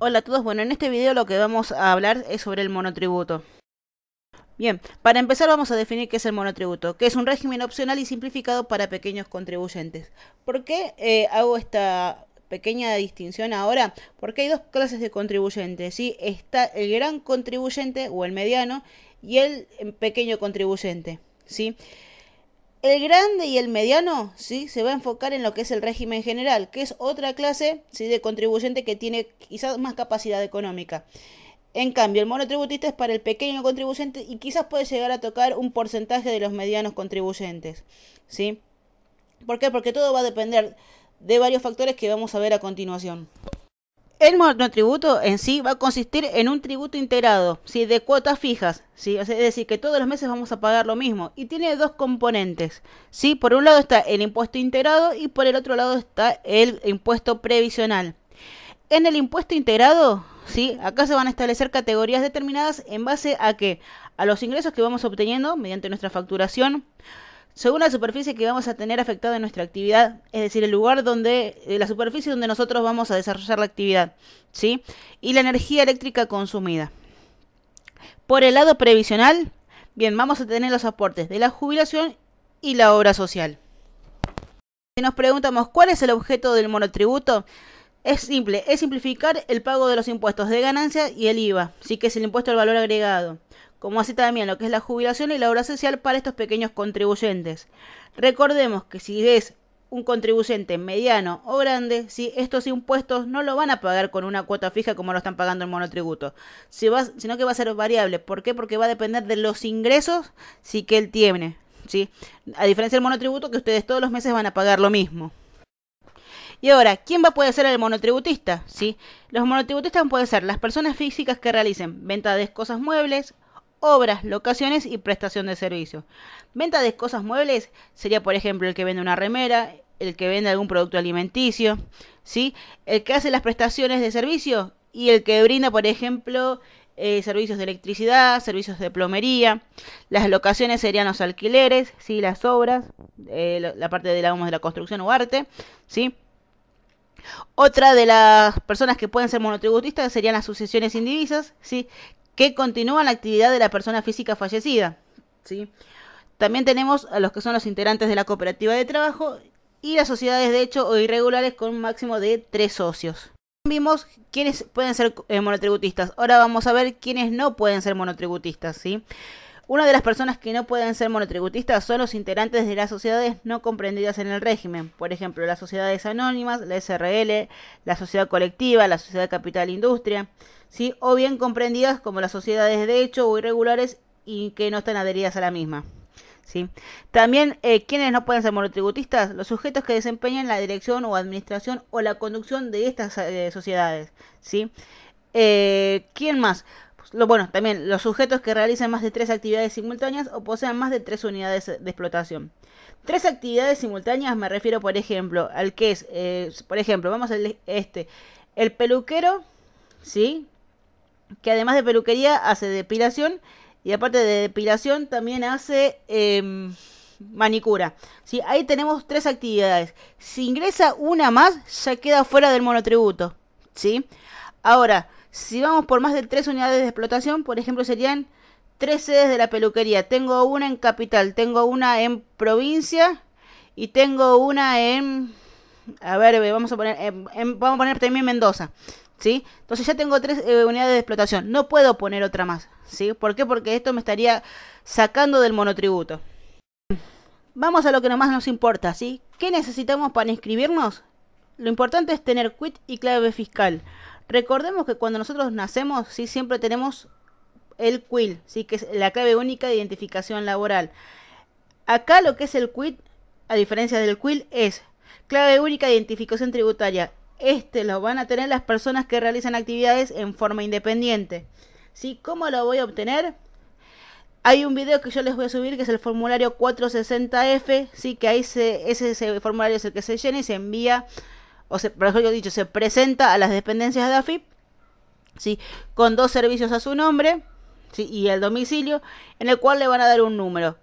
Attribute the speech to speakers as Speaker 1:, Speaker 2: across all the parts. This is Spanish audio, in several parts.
Speaker 1: Hola a todos, bueno, en este video lo que vamos a hablar es sobre el monotributo. Bien, para empezar vamos a definir qué es el monotributo, que es un régimen opcional y simplificado para pequeños contribuyentes. ¿Por qué hago esta pequeña distinción ahora? Porque hay dos clases de contribuyentes, ¿sí? Está el gran contribuyente o el mediano y el pequeño contribuyente, ¿sí? El grande y el mediano, ¿sí? Se va a enfocar en lo que es el régimen general, que es otra clase, ¿sí? De contribuyente que tiene quizás más capacidad económica. En cambio, el monotributista es para el pequeño contribuyente y quizás puede llegar a tocar un porcentaje de los medianos contribuyentes, ¿sí? ¿Por qué? Porque todo va a depender de varios factores que vamos a ver a continuación. El monotributo en sí va a consistir en un tributo integrado, ¿sí? De cuotas fijas, ¿sí? Es decir, que todos los meses vamos a pagar lo mismo. Y tiene dos componentes, ¿sí? Por un lado está el impuesto integrado y por el otro lado está el impuesto previsional. En el impuesto integrado, ¿sí? Acá se van a establecer categorías determinadas en base a que a los ingresos que vamos obteniendo mediante nuestra facturación, según la superficie que vamos a tener afectada en nuestra actividad, es decir, el lugar donde, la superficie donde nosotros vamos a desarrollar la actividad, ¿sí? Y la energía eléctrica consumida. Por el lado previsional, bien, vamos a tener los aportes de la jubilación y la obra social. Si nos preguntamos cuál es el objeto del monotributo, es simple, es simplificar el pago de los impuestos de ganancia y el IVA, sí, que es el impuesto al valor agregado, como así también lo que es la jubilación y la obra social para estos pequeños contribuyentes. Recordemos que si es un contribuyente mediano o grande, ¿sí? Estos impuestos no lo van a pagar con una cuota fija como lo están pagando el monotributo, sino que va a ser variable. ¿Por qué? Porque va a depender de los ingresos, sí, que él tiene, ¿sí? A diferencia del monotributo, que ustedes todos los meses van a pagar lo mismo. Y ahora, ¿quién va a poder ser el monotributista? ¿Sí? Los monotributistas pueden ser las personas físicas que realicen venta de cosas muebles, obras, locaciones y prestación de servicios. Venta de cosas muebles sería, por ejemplo, el que vende una remera, el que vende algún producto alimenticio, ¿sí? El que hace las prestaciones de servicio y el que brinda, por ejemplo, servicios de electricidad, servicios de plomería. Las locaciones serían los alquileres, ¿sí? Las obras, la parte de la construcción o arte, ¿sí? Otra de las personas que pueden ser monotributistas serían las sucesiones indivisas, ¿sí? Que continúan la actividad de la persona física fallecida, ¿sí? También tenemos a los que son los integrantes de la cooperativa de trabajo y las sociedades de hecho o irregulares con un máximo de 3 socios. Vimos quiénes pueden ser monotributistas. Ahora vamos a ver quiénes no pueden ser monotributistas, ¿sí? Una de las personas que no pueden ser monotributistas son los integrantes de las sociedades no comprendidas en el régimen. Por ejemplo, las sociedades anónimas, la SRL, la sociedad colectiva, la sociedad capital industria, ¿sí? O bien comprendidas como las sociedades de hecho o irregulares y que no están adheridas a la misma, ¿sí? También, ¿quiénes no pueden ser monotributistas? Los sujetos que desempeñan la dirección o administración o la conducción de estas sociedades, ¿sí? ¿Quién más? Bueno, también los sujetos que realicen más de 3 actividades simultáneas o posean más de 3 unidades de explotación. 3 actividades simultáneas me refiero, por ejemplo, al que es, por ejemplo, vamos al el peluquero, ¿sí? Que además de peluquería hace depilación y aparte de depilación también hace manicura, ¿sí? Ahí tenemos 3 actividades. Si ingresa una más, ya queda fuera del monotributo, ¿sí? Ahora, si vamos por más de 3 unidades de explotación, por ejemplo, serían 3 sedes de la peluquería. Tengo una en capital, tengo una en provincia y tengo una en... A ver, vamos a poner también Mendoza, ¿sí? Entonces ya tengo 3 unidades de explotación. No puedo poner otra más, ¿sí? ¿Por qué? Porque esto me estaría sacando del monotributo. Vamos a lo que más nos importa, ¿sí? ¿Qué necesitamos para inscribirnos? Lo importante es tener quit y clave fiscal. Recordemos que cuando nosotros nacemos, ¿sí? Siempre tenemos el QUIL, ¿sí? Que es la clave única de identificación laboral. Acá lo que es el QUIT, a diferencia del QUIL, es clave única de identificación tributaria. Este lo van a tener las personas que realizan actividades en forma independiente, ¿sí? ¿Cómo lo voy a obtener? Hay un video que yo les voy a subir que es el formulario 460F, ¿sí? Que ahí ese formulario es el que se llena y se envía, por ejemplo dicho, se presenta a las dependencias de AFIP, ¿sí? Con 2 servicios a su nombre, ¿sí? Y el domicilio, en el cual le van a dar un número.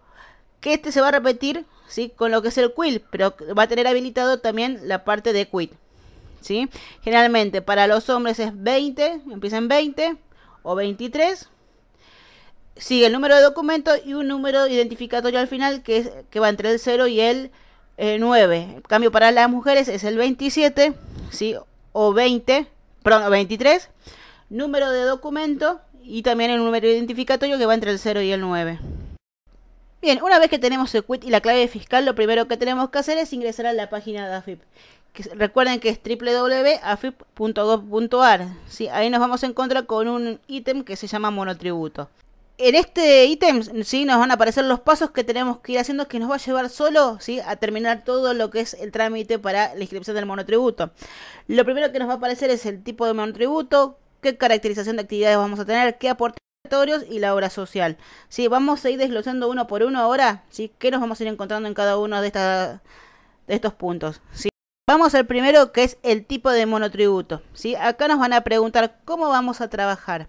Speaker 1: Que este se va a repetir, ¿sí? Con lo que es el QUIL, pero va a tener habilitado también la parte de QUIT, ¿sí? Generalmente para los hombres es 20, empieza en 20 o 23. Sigue el número de documento y un número identificatorio al final que va entre el 0 y el 9. En cambio, para las mujeres es el 27, ¿sí? O 20, perdón, 23. Número de documento y también el número identificatorio que va entre el 0 y el 9. Bien, una vez que tenemos el quit y la clave fiscal, lo primero que tenemos que hacer es ingresar a la página de AFIP. Recuerden que es www.afip.gov.ar, ¿sí? Ahí nos vamos a encontrar con un ítem que se llama monotributo. En este ítem, ¿sí? Nos van a aparecer los pasos que tenemos que ir haciendo, que nos va a llevar solo, ¿sí? A terminar todo lo que es el trámite para la inscripción del monotributo. Lo primero que nos va a aparecer es el tipo de monotributo, qué caracterización de actividades vamos a tener, qué aportes y la obra social. ¿Sí? Vamos a ir desglosando uno por uno ahora, ¿sí? ¿Qué nos vamos a ir encontrando en cada uno de estos puntos? ¿Sí? Vamos al primero, que es el tipo de monotributo, ¿sí? Acá nos van a preguntar cómo vamos a trabajar.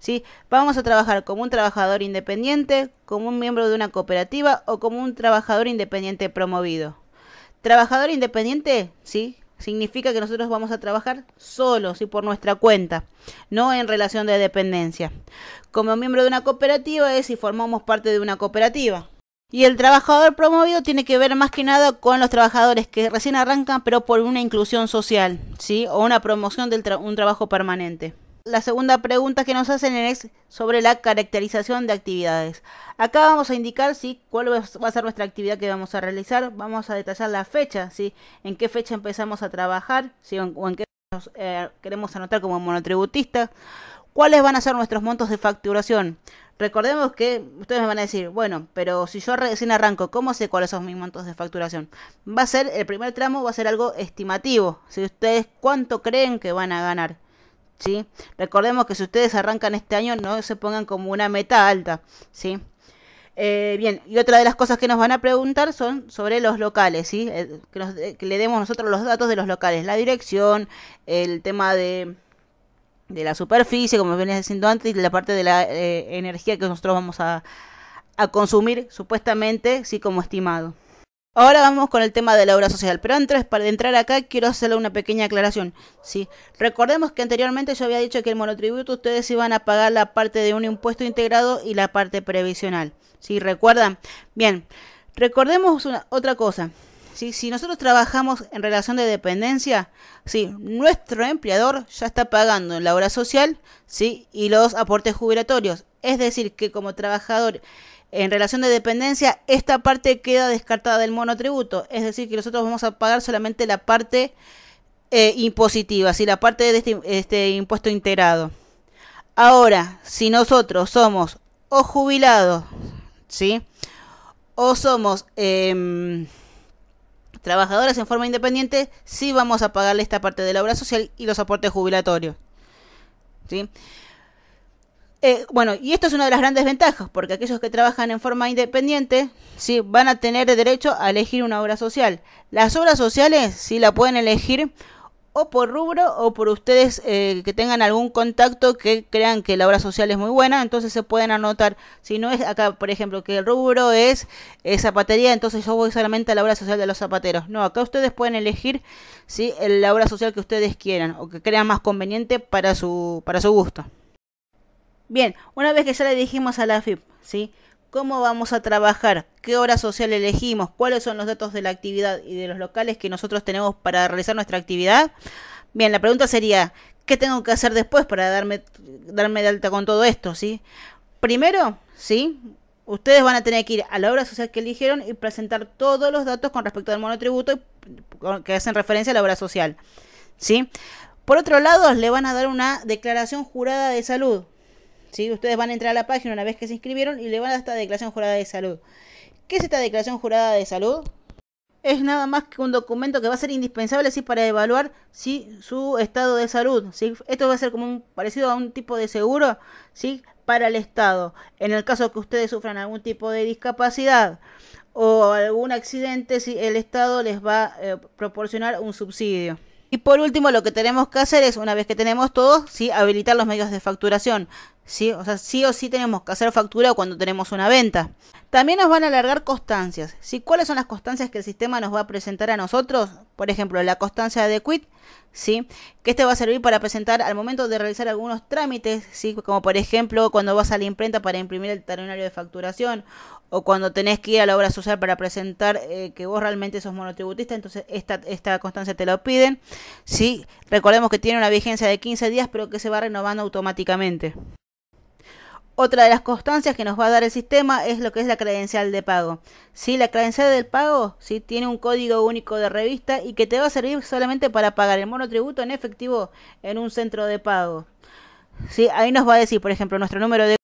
Speaker 1: ¿Sí? Vamos a trabajar como un trabajador independiente, como un miembro de una cooperativa o como un trabajador independiente promovido. Trabajador independiente, ¿sí? Significa que nosotros vamos a trabajar solos y por nuestra cuenta, no en relación de dependencia. Como miembro de una cooperativa es si formamos parte de una cooperativa. Y el trabajador promovido tiene que ver más que nada con los trabajadores que recién arrancan pero por una inclusión social, ¿sí? O una promoción de un trabajo permanente. La segunda pregunta que nos hacen es sobre la caracterización de actividades. Acá vamos a indicar, ¿sí? Cuál va a ser nuestra actividad que vamos a realizar. Vamos a detallar la fecha, ¿sí? En qué fecha empezamos a trabajar, ¿sí? O en qué nos, queremos anotar como monotributista. ¿Cuáles van a ser nuestros montos de facturación? Recordemos que ustedes me van a decir, bueno, pero si yo recién arranco, ¿cómo sé cuáles son mis montos de facturación? Va a ser, el primer tramo va a ser algo estimativo. Si ustedes cuánto creen que van a ganar. ¿Sí? Recordemos que si ustedes arrancan este año no se pongan como una meta alta, ¿sí? Bien, y otra de las cosas que nos van a preguntar son sobre los locales, ¿sí? Que le demos nosotros los datos de los locales, la dirección, el tema de la superficie, como venía diciendo antes, y la parte de la energía que nosotros vamos a consumir supuestamente, sí, como estimado. Ahora vamos con el tema de la obra social, pero antes para entrar acá quiero hacerle una pequeña aclaración. ¿Sí? Recordemos que anteriormente yo había dicho que el monotributo ustedes iban a pagar la parte de un impuesto integrado y la parte previsional. ¿Sí? ¿Recuerdan? Bien, recordemos otra cosa. ¿Sí? Si nosotros trabajamos en relación de dependencia, ¿sí? Nuestro empleador ya está pagando la obra social, ¿sí? Y los aportes jubilatorios. Es decir, que como trabajador en relación de dependencia, esta parte queda descartada del monotributo. Es decir, que nosotros vamos a pagar solamente la parte impositiva, ¿sí? La parte de este impuesto integrado. Ahora, si nosotros somos o jubilados, ¿sí? O somos trabajadores en forma independiente, sí vamos a pagarle esta parte de la obra social y los aportes jubilatorios, ¿sí? Bueno, y esto es una de las grandes ventajas, porque aquellos que trabajan en forma independiente, sí, van a tener derecho a elegir una obra social. Las obras sociales, sí, la pueden elegir o por rubro o por ustedes que tengan algún contacto que crean que la obra social es muy buena, entonces se pueden anotar. Si no es acá, por ejemplo, que el rubro es zapatería, entonces yo voy solamente a la obra social de los zapateros. No, acá ustedes pueden elegir, ¿sí? La obra social que ustedes quieran o que crean más conveniente para su gusto. Bien, una vez que ya le dijimos a la AFIP, ¿sí? ¿Cómo vamos a trabajar? ¿Qué hora social elegimos? ¿Cuáles son los datos de la actividad y de los locales que nosotros tenemos para realizar nuestra actividad? Bien, la pregunta sería, ¿qué tengo que hacer después para darme de alta con todo esto? ¿Sí? Primero, ¿sí? Ustedes van a tener que ir a la obra social que eligieron y presentar todos los datos con respecto al monotributo que hacen referencia a la obra social, ¿sí? Por otro lado, le van a dar una declaración jurada de salud. ¿Sí? Ustedes van a entrar a la página una vez que se inscribieron y le van a dar esta declaración jurada de salud. ¿Qué es esta declaración jurada de salud? Es nada más que un documento que va a ser indispensable, ¿sí? Para evaluar, ¿sí? Su estado de salud, ¿sí? Esto va a ser como parecido a un tipo de seguro, ¿sí? Para el Estado. En el caso que ustedes sufran algún tipo de discapacidad o algún accidente, ¿sí? El Estado les va a proporcionar un subsidio. Y por último, lo que tenemos que hacer es, una vez que tenemos todo, ¿sí? Habilitar los medios de facturación. ¿sí? O sea, sí o sí tenemos que hacer factura cuando tenemos una venta. También nos van a alargar constancias, ¿sí? ¿Cuáles son las constancias que el sistema nos va a presentar a nosotros? Por ejemplo, la constancia de quit, ¿sí? Que este va a servir para presentar al momento de realizar algunos trámites, ¿sí? Como por ejemplo cuando vas a la imprenta para imprimir el talonario de facturación, o cuando tenés que ir a la obra social para presentar que vos realmente sos monotributista, entonces esta constancia te lo piden, ¿sí? Recordemos que tiene una vigencia de 15 días, pero que se va renovando automáticamente. Otra de las constancias que nos va a dar el sistema es lo que es la credencial de pago. ¿Sí? La credencial del pago, ¿sí? Tiene un código único de revista y que te va a servir solamente para pagar el monotributo en efectivo en un centro de pago. ¿Sí? Ahí nos va a decir, por ejemplo, nuestro número de...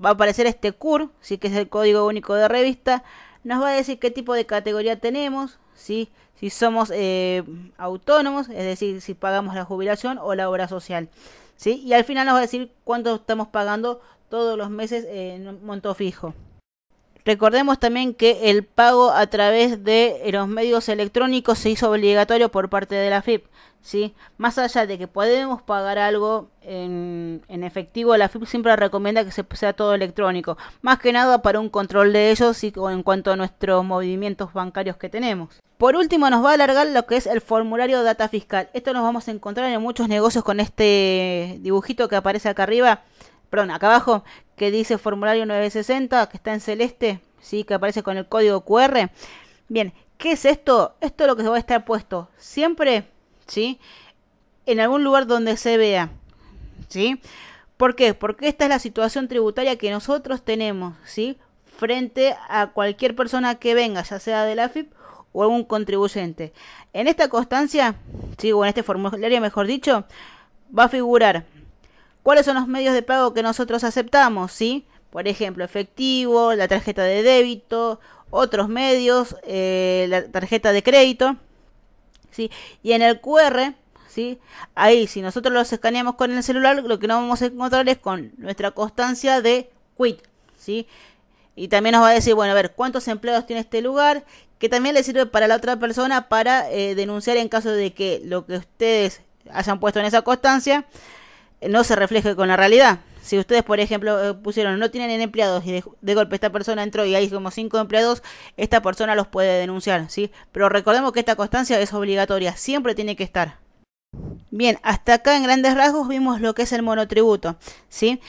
Speaker 1: Va a aparecer este CUR, ¿sí? Que es el código único de revista. Nos va a decir qué tipo de categoría tenemos, ¿sí? Si somos autónomos, es decir, si pagamos la jubilación o la obra social. ¿Sí? Y al final nos va a decir cuánto estamos pagando todos los meses en un monto fijo. Recordemos también que el pago a través de los medios electrónicos se hizo obligatorio por parte de la AFIP, ¿sí? Más allá de que podemos pagar algo en efectivo, la AFIP siempre recomienda que sea todo electrónico, más que nada para un control de ellos y en cuanto a nuestros movimientos bancarios que tenemos. Por último, nos va a alargar lo que es el formulario de data fiscal. Esto nos vamos a encontrar en muchos negocios con este dibujito que aparece acá arriba, perdón, acá abajo, que dice formulario 960, que está en celeste, sí, que aparece con el código QR. Bien, ¿qué es esto? Esto es lo que va a estar puesto siempre, ¿sí? En algún lugar donde se vea, ¿sí? ¿Por qué? Porque esta es la situación tributaria que nosotros tenemos, ¿sí? Frente a cualquier persona que venga, ya sea de la AFIP o algún contribuyente. En esta constancia, ¿sí? O en este formulario, mejor dicho, va a figurar cuáles son los medios de pago que nosotros aceptamos, ¿sí? Por ejemplo, efectivo, la tarjeta de débito, otros medios, la tarjeta de crédito, ¿sí? Y en el QR, ¿sí? Ahí, si nosotros los escaneamos con el celular, lo que nos vamos a encontrar es con nuestra constancia de quit, ¿sí? Y también nos va a decir, bueno, a ver, cuántos empleados tiene este lugar, que también le sirve para la otra persona para denunciar en caso de que lo que ustedes hayan puesto en esa constancia no se refleje con la realidad. Si ustedes, por ejemplo, pusieron no tienen empleados y de golpe esta persona entró y hay como 5 empleados, esta persona los puede denunciar, ¿sí? Pero recordemos que esta constancia es obligatoria, siempre tiene que estar. Bien, hasta acá en grandes rasgos vimos lo que es el monotributo, ¿sí?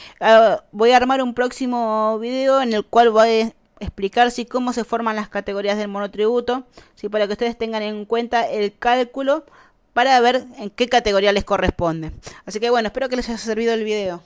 Speaker 1: Voy a armar un próximo video en el cual voy a explicar ¿sí? Cómo se forman las categorías del monotributo, ¿sí? Para que ustedes tengan en cuenta el cálculo para ver en qué categoría les corresponde. Así que bueno, espero que les haya servido el video.